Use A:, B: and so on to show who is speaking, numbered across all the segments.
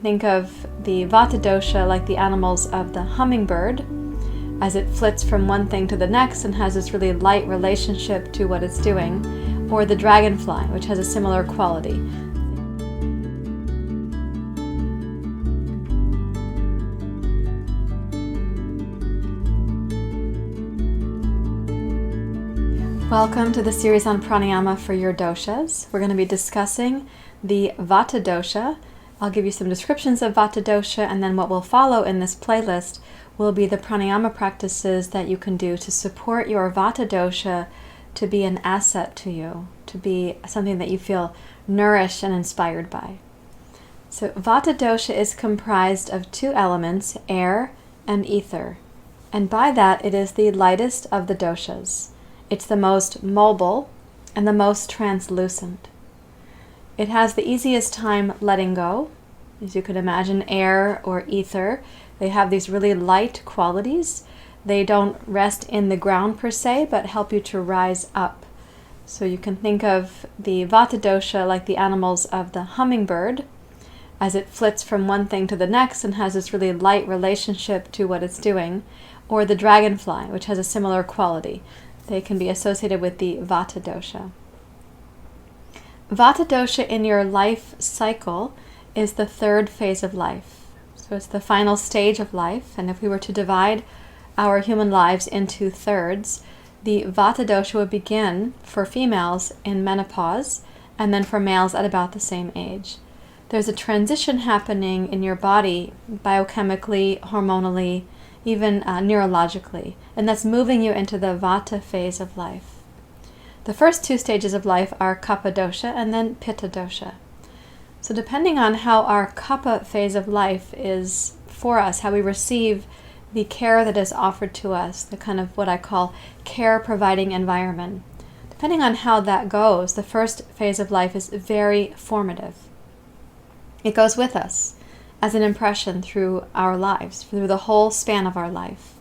A: Think of the Vata Dosha like the animals of the hummingbird, as it flits from one thing to the next and has this really light relationship to what it's doing, or the dragonfly, which has a similar quality. Welcome to the series on pranayama for your doshas. We're going to be discussing the Vata Dosha. I'll give you some descriptions of Vata Dosha, and then what will follow in this playlist will be the pranayama practices that you can do to support your Vata Dosha to be an asset to you, to be something that you feel nourished and inspired by. So Vata Dosha is comprised of two elements, air and ether. And by that, it is the lightest of the doshas. It's the most mobile and the most translucent. It has the easiest time letting go. As you can imagine, air or ether, they have these really light qualities. They don't rest in the ground per se, but help you to rise up. So you can think of the Vata Dosha like the animals of the hummingbird, as it flits from one thing to the next and has this really light relationship to what it's doing, or the dragonfly, which has a similar quality. They can be associated with the Vata Dosha. Vata Dosha in your life cycle is the third phase of life. So it's the final stage of life, and if we were to divide our human lives into thirds, the Vata Dosha would begin for females in menopause, and then for males at about the same age. There's a transition happening in your body biochemically, hormonally, even neurologically, and that's moving you into the Vata phase of life. The first two stages of life are Kapha Dosha and then Pitta Dosha. So depending on how our Kapha phase of life is for us, how we receive the care that is offered to us, the kind of what I call care-providing environment, depending on how that goes, the first phase of life is very formative. It goes with us as an impression through our lives, through the whole span of our life.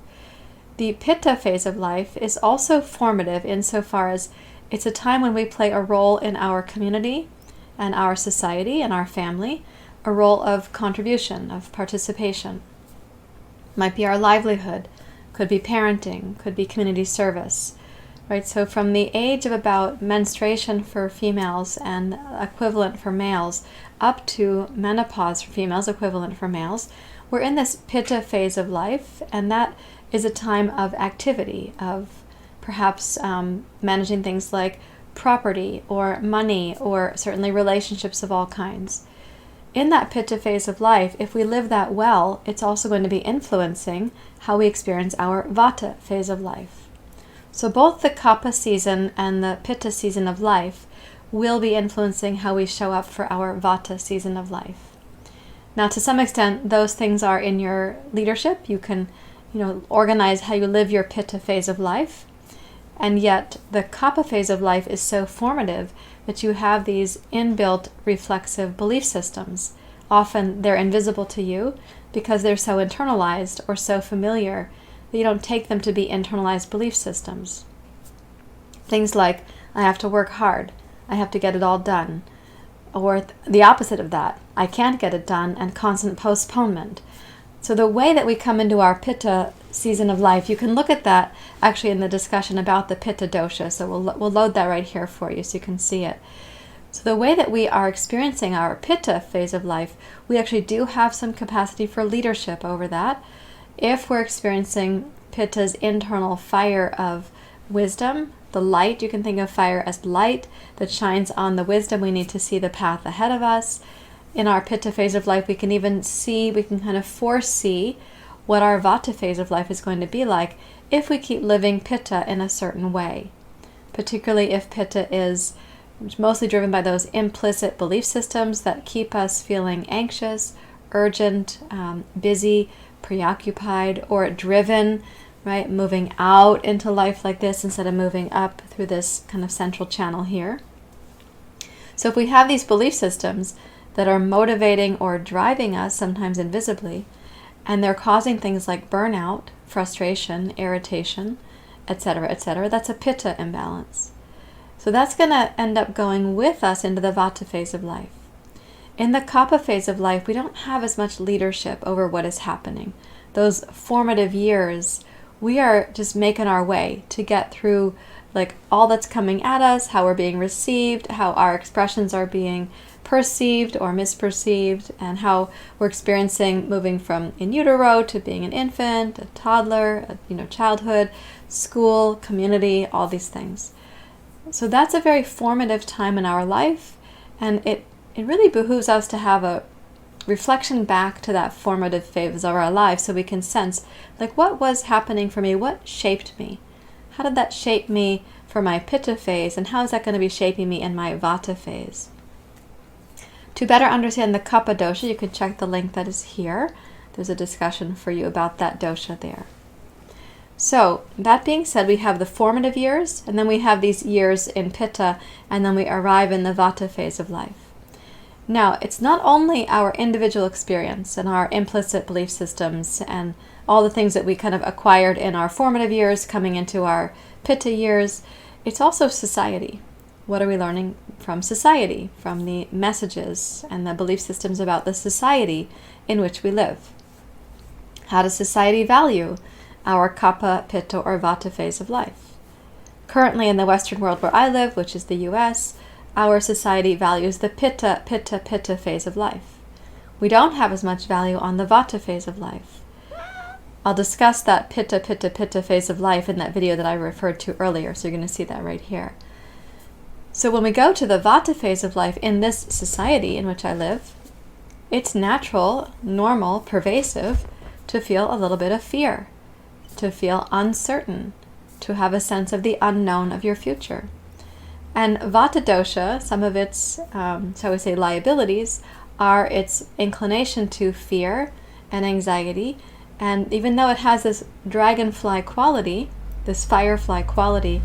A: The Pitta phase of life is also formative insofar as it's a time when we play a role in our community and our society and our family, a role of contribution, of participation. Might be our livelihood, could be parenting, could be community service, right? So from the age of about menstruation for females and equivalent for males, up to menopause for females, equivalent for males, we're in this Pitta phase of life, and that is a time of activity, of perhaps managing things like property or money or certainly relationships of all kinds. In that Pitta phase of life, if we live that well, it's also going to be influencing how we experience our Vata phase of life. So both the Kapha season and the Pitta season of life will be influencing how we show up for our Vata season of life. Now, to some extent, those things are in your leadership. You can, organize how you live your Pitta phase of life. And yet, the Kapha phase of life is so formative that you have these inbuilt reflexive belief systems. Often they're invisible to you because they're so internalized or so familiar that you don't take them to be internalized belief systems. Things like, I have to work hard, I have to get it all done. Or the opposite of that, I can't get it done, and constant postponement. So the way that we come into our Pitta season of life, you can look at that actually in the discussion about the Pitta Dosha. So we'll load that right here for you so you can see it. So the way that we are experiencing our Pitta phase of life, we actually do have some capacity for leadership over that. If we're experiencing Pitta's internal fire of wisdom, the light, you can think of fire as light that shines on the wisdom. We need to see the path ahead of us. In our Pitta phase of life, we can kind of foresee what our Vata phase of life is going to be like if we keep living Pitta in a certain way. Particularly if Pitta is mostly driven by those implicit belief systems that keep us feeling anxious, urgent, busy, preoccupied, or driven, right? Moving out into life like this instead of moving up through this kind of central channel here. So if we have these belief systems that are motivating or driving us, sometimes invisibly, and they're causing things like burnout, frustration, irritation, etc., that's a Pitta imbalance. So that's going to end up going with us into the Vata phase of life. In the Kapha phase of life, we don't have as much leadership over what is happening. Those formative years, we are just making our way to get through like all that's coming at us, how we're being received, how our expressions are being perceived or misperceived, and how we're experiencing moving from in utero to being an infant, a toddler, childhood, school, community, all these things. So that's a very formative time in our life, and it really behooves us to have a reflection back to that formative phase of our lives so we can sense, like, what was happening for me? What shaped me? How did that shape me for my Pitta phase, and how is that going to be shaping me in my Vata phase? To better understand the Kapha dosha, you can check the link that is here. There's a discussion for you about that dosha there. So, that being said, we have the formative years, and then we have these years in Pitta, and then we arrive in the Vata phase of life. Now, it's not only our individual experience and our implicit belief systems and all the things that we kind of acquired in our formative years coming into our Pitta years, it's also society. What are we learning from society, from the messages and the belief systems about the society in which we live? How does society value our Kapha, Pitta, or Vata phase of life? Currently in the Western world where I live, which is the US, our society values the Pitta, Pitta, Pitta phase of life. We don't have as much value on the Vata phase of life. I'll discuss that Pitta, Pitta, Pitta phase of life in that video that I referred to earlier, so you're going to see that right here. So when we go to the Vata phase of life in this society in which I live, it's natural, normal, pervasive to feel a little bit of fear, to feel uncertain, to have a sense of the unknown of your future. And Vata dosha, some of its, shall we say, liabilities, are its inclination to fear and anxiety. And even though it has this dragonfly quality, this firefly quality,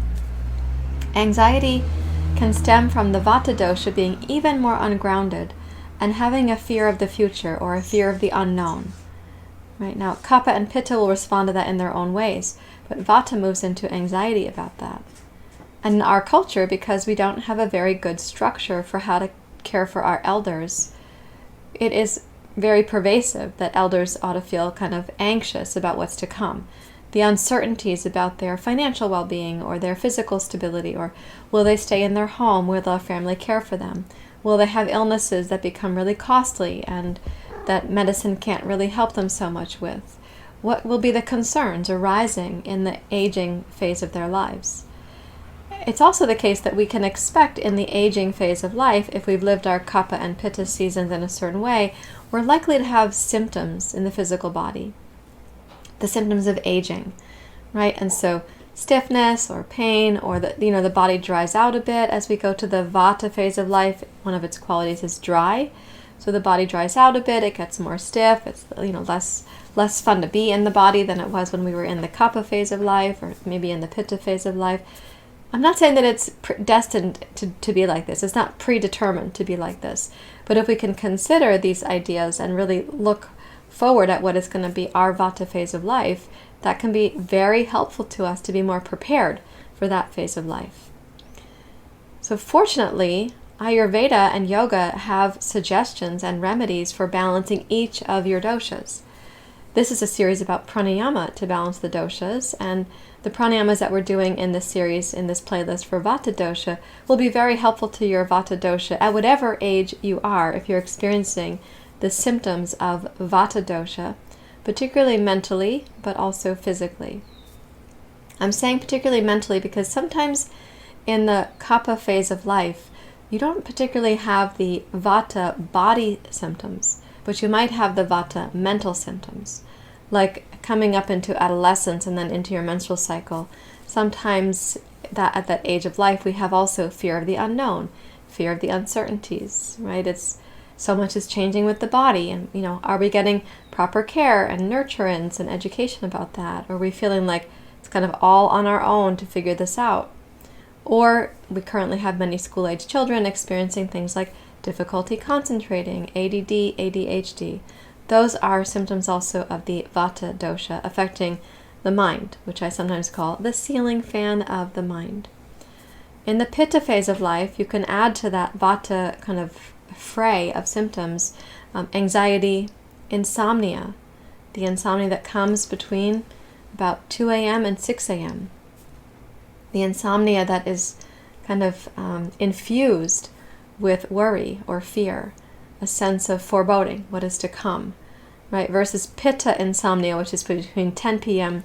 A: anxiety can stem from the Vata dosha being even more ungrounded and having a fear of the future or a fear of the unknown. Right now, Kapha and Pitta will respond to that in their own ways, but Vata moves into anxiety about that. And in our culture, because we don't have a very good structure for how to care for our elders, it is very pervasive that elders ought to feel kind of anxious about what's to come. The uncertainties about their financial well-being or their physical stability, or will they stay in their home, will their family care for them? Will they have illnesses that become really costly and that medicine can't really help them so much with? What will be the concerns arising in the aging phase of their lives? It's also the case that we can expect in the aging phase of life, if we've lived our Kapha and Pitta seasons in a certain way, we're likely to have symptoms in the physical body. The symptoms of aging, right? And so stiffness or pain, or the body dries out a bit as we go to the Vata phase of life. One of its qualities is dry. So the body dries out a bit, it gets more stiff, it's less fun to be in the body than it was when we were in the Kapha phase of life, or maybe in the Pitta phase of life. I'm not saying that it's destined to be like this. It's not predetermined to be like this. But if we can consider these ideas and really look forward at what is going to be our Vata phase of life, that can be very helpful to us to be more prepared for that phase of life. So fortunately, Ayurveda and yoga have suggestions and remedies for balancing each of your doshas. This is a series about pranayama to balance the doshas, and the pranayamas that we're doing in this series, in this playlist for Vata dosha, will be very helpful to your Vata dosha at whatever age you are if you're experiencing the symptoms of Vata dosha, particularly mentally, but also physically. I'm saying particularly mentally because sometimes in the Kapha phase of life, you don't particularly have the Vata body symptoms, but you might have the Vata mental symptoms, like coming up into adolescence and then into your menstrual cycle. Sometimes that at that age of life, we have also fear of the unknown, fear of the uncertainties, right? It's so much is changing with the body, and are we getting proper care and nurturance and education about that? Or are we feeling like it's kind of all on our own to figure this out? Or we currently have many school-age children experiencing things like difficulty concentrating, ADD, ADHD. Those are symptoms also of the Vata dosha affecting the mind, which I sometimes call the ceiling fan of the mind. In the Pitta phase of life, you can add to that Vata kind of fray of symptoms, anxiety, insomnia, the insomnia that comes between about 2 a.m. and 6 a.m., the insomnia that is kind of infused with worry or fear, a sense of foreboding, what is to come, right? Versus pitta insomnia, which is between 10 p.m.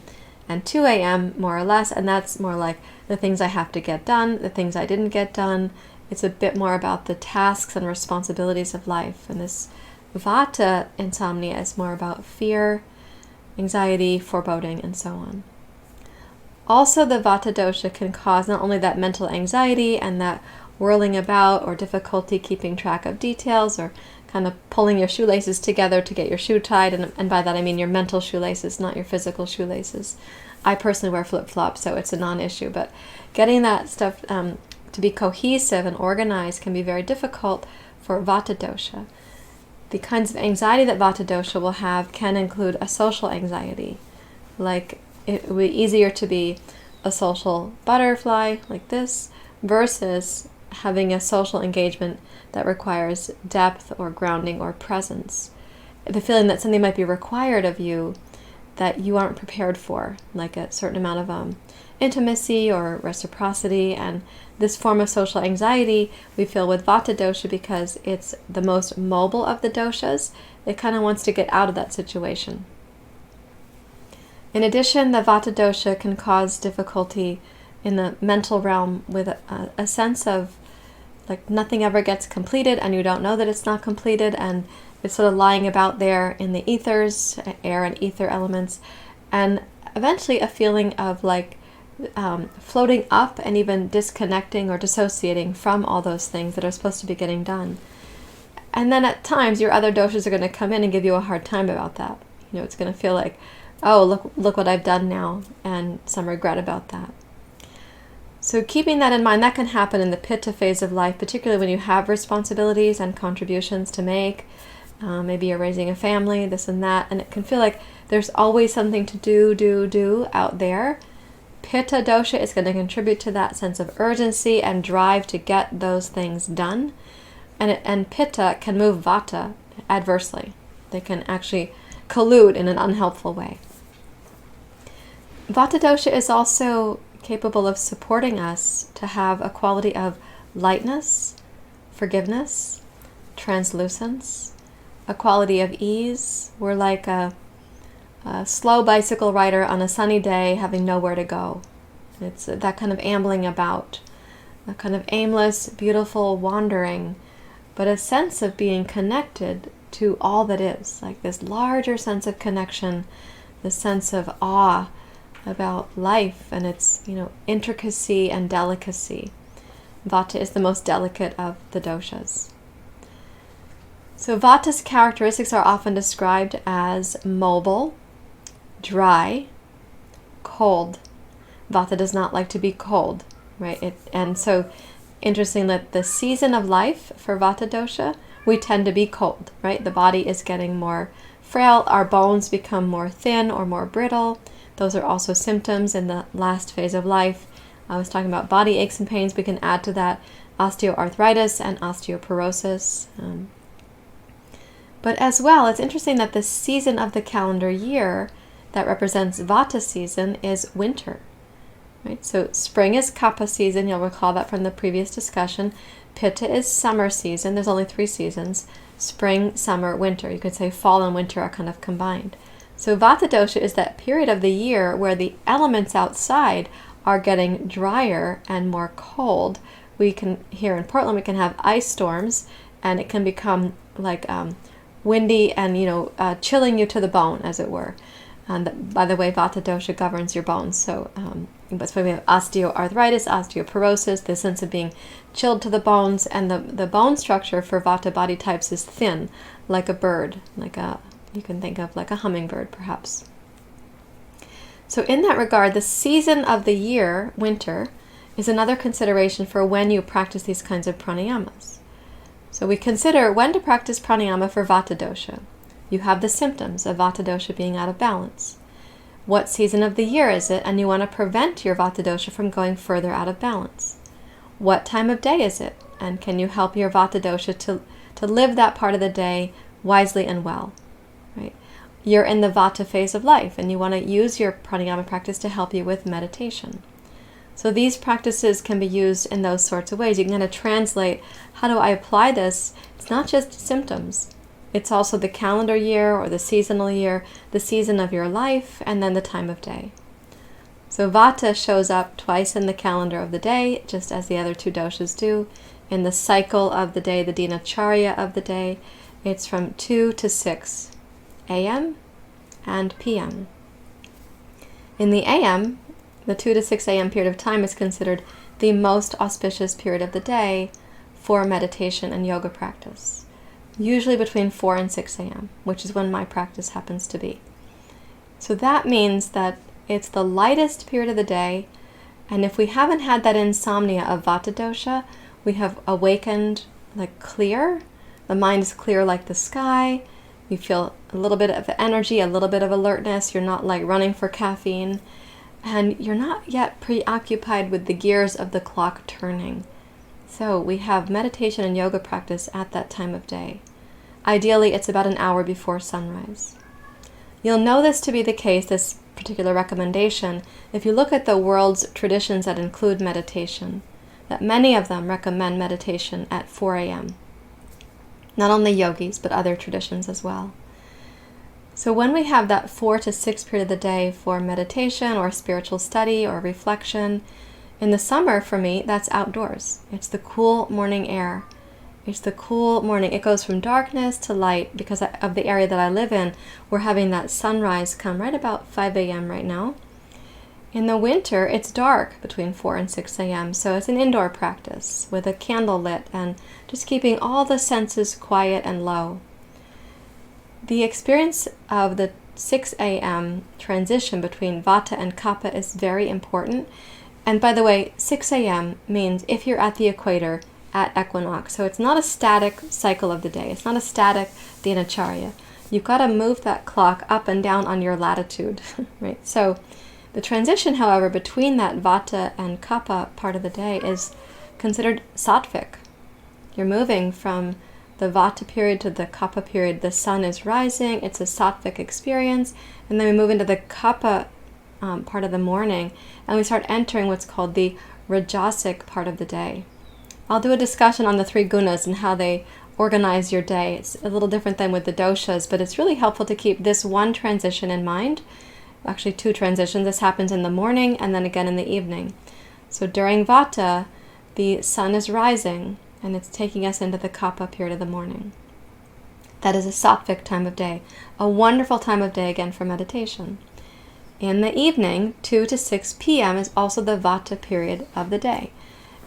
A: and 2 a.m. more or less, and that's more like the things I have to get done, the things I didn't get done. It's a bit more about the tasks and responsibilities of life. And this Vata insomnia is more about fear, anxiety, foreboding, and so on. Also, the Vata dosha can cause not only that mental anxiety and that whirling about or difficulty keeping track of details or kind of pulling your shoelaces together to get your shoe tied, and by that I mean your mental shoelaces, not your physical shoelaces. I personally wear flip-flops, so it's a non-issue, but getting that stuff to be cohesive and organized can be very difficult for Vata dosha. The kinds of anxiety that Vata dosha will have can include a social anxiety, like it would be easier to be a social butterfly like this versus having a social engagement that requires depth or grounding or presence. The feeling that something might be required of you that you aren't prepared for, like a certain amount of intimacy or reciprocity. And this form of social anxiety we feel with Vata dosha because it's the most mobile of the doshas. It kind of wants to get out of that situation. In addition, the Vata dosha can cause difficulty in the mental realm with a sense of like nothing ever gets completed and you don't know that it's not completed, and it's sort of lying about there in the ethers, air and ether elements, and eventually a feeling of like floating up and even disconnecting or dissociating from all those things that are supposed to be getting done. And then at times your other doshas are going to come in and give you a hard time about that. You know, it's going to feel like, oh, look what I've done now, and some regret about that. So keeping that in mind, that can happen in the pitta phase of life, particularly when you have responsibilities and contributions to make. Maybe you're raising a family, this and that, and it can feel like there's always something to do out there. Pitta dosha is going to contribute to that sense of urgency and drive to get those things done. And pitta can move vata adversely. They can actually collude in an unhelpful way. Vata dosha is also capable of supporting us to have a quality of lightness, forgiveness, translucence, a quality of ease. We're like a slow bicycle rider on a sunny day having nowhere to go. It's that kind of ambling about, a kind of aimless, beautiful wandering, but a sense of being connected to all that is, like this larger sense of connection, this sense of awe about life and its, intricacy and delicacy. Vata is the most delicate of the doshas. So Vata's characteristics are often described as mobile, dry, cold. Vata does not like to be cold, right? And so interesting that the season of life for Vata dosha, we tend to be cold, right? The body is getting more frail, our bones become more thin or more brittle. Those are also symptoms in the last phase of life. I was talking about body aches and pains. We can add to that osteoarthritis and osteoporosis. But as well, it's interesting that the season of the calendar year that represents Vata season is winter. Right? So spring is Kapha season. You'll recall that from the previous discussion. Pitta is summer season. There's only 3 seasons. Spring, summer, winter. You could say fall and winter are kind of combined. So Vata dosha is that period of the year where the elements outside are getting drier and more cold. We can, here in Portland, we can have ice storms, and it can become like windy and, chilling you to the bone, as it were. And by the way, Vata dosha governs your bones. So that's why we have osteoarthritis, osteoporosis, the sense of being chilled to the bones. And the bone structure for Vata body types is thin, like a bird, you can think of like a hummingbird, perhaps. So in that regard, the season of the year, winter, is another consideration for when you practice these kinds of pranayamas. So we consider when to practice pranayama for Vata dosha. You have the symptoms of Vata dosha being out of balance. What season of the year is it? And you want to prevent your Vata dosha from going further out of balance. What time of day is it? And can you help your Vata dosha to to live that part of the day wisely and well, right? You're in the Vata phase of life, and you want to use your pranayama practice to help you with meditation. So these practices can be used in those sorts of ways. You can kind of translate, how do I apply this? It's not just symptoms. It's also the calendar year or the seasonal year, the season of your life, and then the time of day. So Vata shows up twice in the calendar of the day, just as the other two doshas do. In the cycle of the day, the dinacharya of the day, it's from 2 to 6 a.m. and p.m. In the a.m., the 2 to 6 a.m. period of time is considered the most auspicious period of the day for meditation and yoga practice, usually between 4 and 6 a.m., which is when my practice happens to be. So that means that it's the lightest period of the day, and if we haven't had that insomnia of Vata Dosha, we have awakened like clear. The mind is clear like the sky. You feel a little bit of energy, a little bit of alertness. You're not like running for caffeine. And you're not yet preoccupied with the gears of the clock turning. So we have meditation and yoga practice at that time of day. Ideally, it's about an hour before sunrise. You'll know this to be the case, this particular recommendation, if you look at the world's traditions that include meditation, that many of them recommend meditation at 4 a.m. Not only yogis, but other traditions as well. So when we have that 4 to 6 period of the day for meditation or spiritual study or reflection, in the summer for me, that's outdoors. It's the cool morning air. It's the cool morning. It goes from darkness to light because of the area that I live in. We're having that sunrise come right about 5 a.m. right now. In the winter, it's dark between 4 and 6 a.m. So it's an indoor practice with a candle lit and just keeping all the senses quiet and low. The experience of the 6 a.m. transition between Vata and Kapha is very important. And by the way, 6 a.m. means if you're at the equator at equinox. So it's not a static cycle of the day. It's not a static dinacharya. You've got to move that clock up and down on your latitude, right? So the transition, however, between that Vata and Kapha part of the day is considered sattvic. You're moving from the Vata period to the Kapha period. The sun is rising. It's a sattvic experience. And then we move into the Kapha part of the morning, and we start entering what's called the rajasic part of the day. I'll do a discussion on the 3 gunas and how they organize your day. It's a little different than with the doshas, but it's really helpful to keep this one transition in mind. Actually, 2 transitions. This happens in the morning and then again in the evening. So during Vata, the sun is rising, and it's taking us into the Kapha period of the morning. That is a sattvic time of day, a wonderful time of day again for meditation. In the evening, 2 to 6 p.m. is also the Vata period of the day.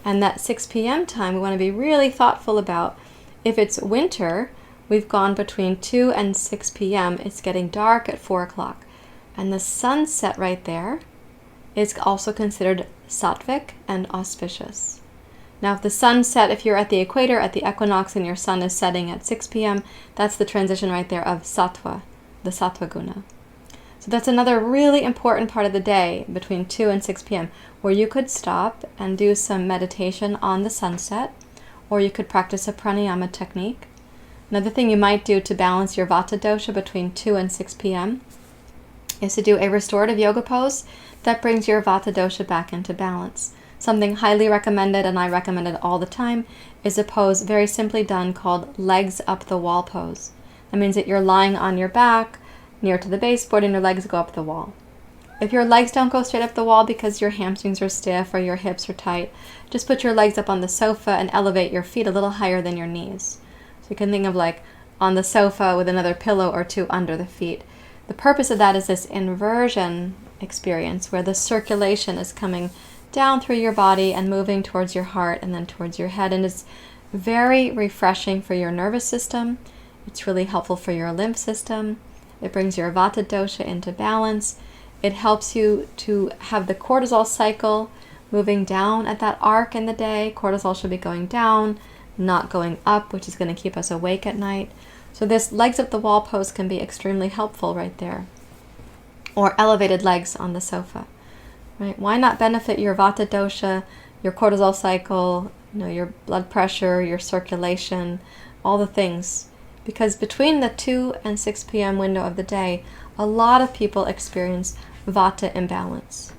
A: And that 6 p.m. time, we want to be really thoughtful about. If it's winter, we've gone between 2 and 6 p.m. It's getting dark at 4 o'clock. And the sunset right there is also considered sattvic and auspicious. Now, if the sunset, if you're at the equator, at the equinox, and your sun is setting at 6 p.m., that's the transition right there of sattva, the sattva guna. So that's another really important part of the day between 2 and 6 p.m. where you could stop and do some meditation on the sunset, or you could practice a pranayama technique. Another thing you might do to balance your Vata dosha between 2 and 6 p.m. is to do a restorative yoga pose that brings your Vata dosha back into balance. Something highly recommended, and I recommend it all the time, is a pose very simply done called legs up the wall pose. That means that you're lying on your back, near to the baseboard, and your legs go up the wall. If your legs don't go straight up the wall because your hamstrings are stiff or your hips are tight, just put your legs up on the sofa and elevate your feet a little higher than your knees. So you can think of like on the sofa with another pillow or 2 under the feet. The purpose of that is this inversion experience where the circulation is coming down through your body and moving towards your heart and then towards your head. And it's very refreshing for your nervous system. It's really helpful for your lymph system. It brings your Vata dosha into balance. It helps you to have the cortisol cycle moving down at that arc in the day. Cortisol should be going down, not going up, which is going to keep us awake at night. So this legs up the wall pose can be extremely helpful right there. Or elevated legs on the sofa. Right? Why not benefit your Vata dosha, your cortisol cycle, your blood pressure, your circulation, all the things. Because between the 2 and 6 p.m. window of the day, a lot of people experience Vata imbalance.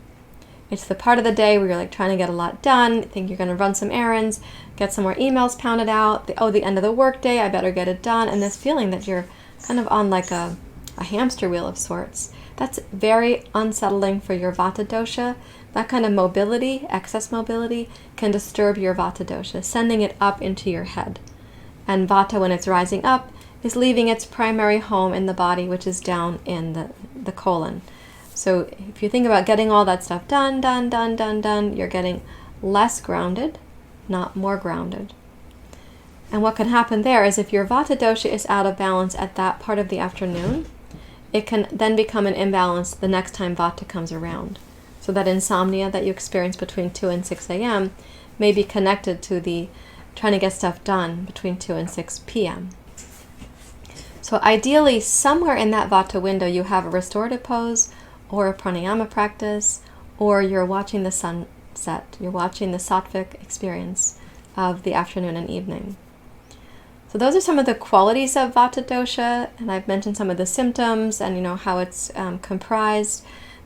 A: It's the part of the day where you're like trying to get a lot done, think you're going to run some errands, get some more emails pounded out, the end of the workday, I better get it done, and this feeling that you're kind of on like a hamster wheel of sorts. That's very unsettling for your Vata dosha. That kind of mobility, excess mobility, can disturb your Vata dosha, sending it up into your head. And Vata, when it's rising up, is leaving its primary home in the body, which is down in the colon. So if you think about getting all that stuff done, you're getting less grounded, not more grounded. And what can happen there is if your Vata dosha is out of balance at that part of the afternoon, it can then become an imbalance the next time Vata comes around. So that insomnia that you experience between 2 and 6 a.m. may be connected to the trying to get stuff done between 2 and 6 p.m. So ideally, somewhere in that Vata window, you have a restorative pose or a pranayama practice, or you're watching the sunset. You're watching the sattvic experience of the afternoon and evening. So those are some of the qualities of Vata dosha, and I've mentioned some of the symptoms and how it's comprised.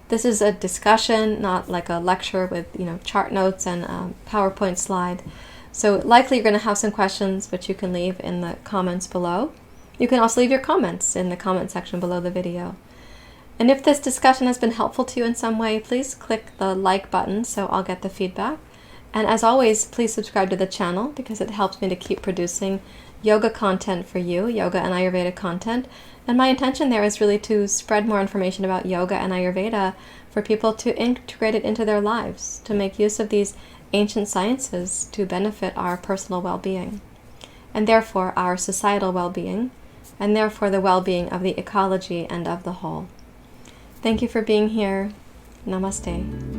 A: This is a discussion, not like a lecture with chart notes and a PowerPoint slide. So likely you're going to have some questions, which you can leave in the comments below. You can also leave your comments in the comment section below the video. And if this discussion has been helpful to you in some way, please click the like button so I'll get the feedback. And as always, please subscribe to the channel because it helps me to keep producing yoga content for you, yoga and Ayurveda content. And my intention there is really to spread more information about yoga and Ayurveda for people to integrate it into their lives, to make use of these ancient sciences to benefit our personal well-being, and therefore our societal well-being, and therefore the well-being of the ecology and of the whole. Thank you for being here. Namaste.